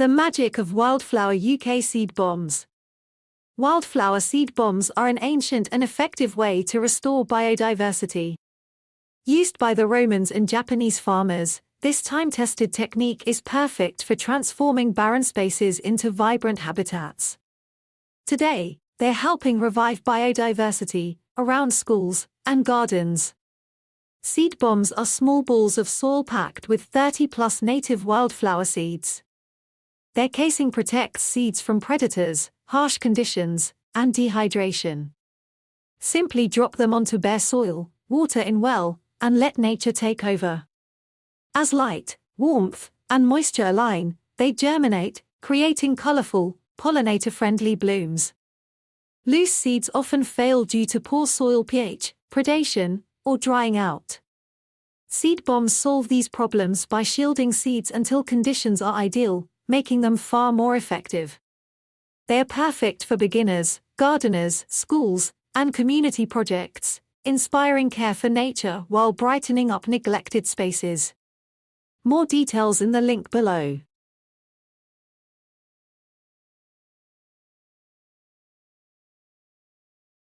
The magic of Wildflower UK seed bombs. Wildflower seed bombs are an ancient and effective way to restore biodiversity. Used by the Romans and Japanese farmers, this time-tested technique is perfect for transforming barren spaces into vibrant habitats. Today, they're helping revive biodiversity around schools and gardens. Seed bombs are small balls of soil packed with 30+ native wildflower seeds. Their casing protects seeds from predators, harsh conditions, and dehydration. Simply drop them onto bare soil, water in well, and let nature take over. As light, warmth, and moisture align, they germinate, creating colourful, pollinator-friendly blooms. Loose seeds often fail due to poor soil pH, predation, or drying out. Seed bombs solve these problems by shielding seeds until conditions are ideal, making them far more effective. They are perfect for beginners, gardeners, schools, and community projects, inspiring care for nature while brightening up neglected spaces. More details in the link below.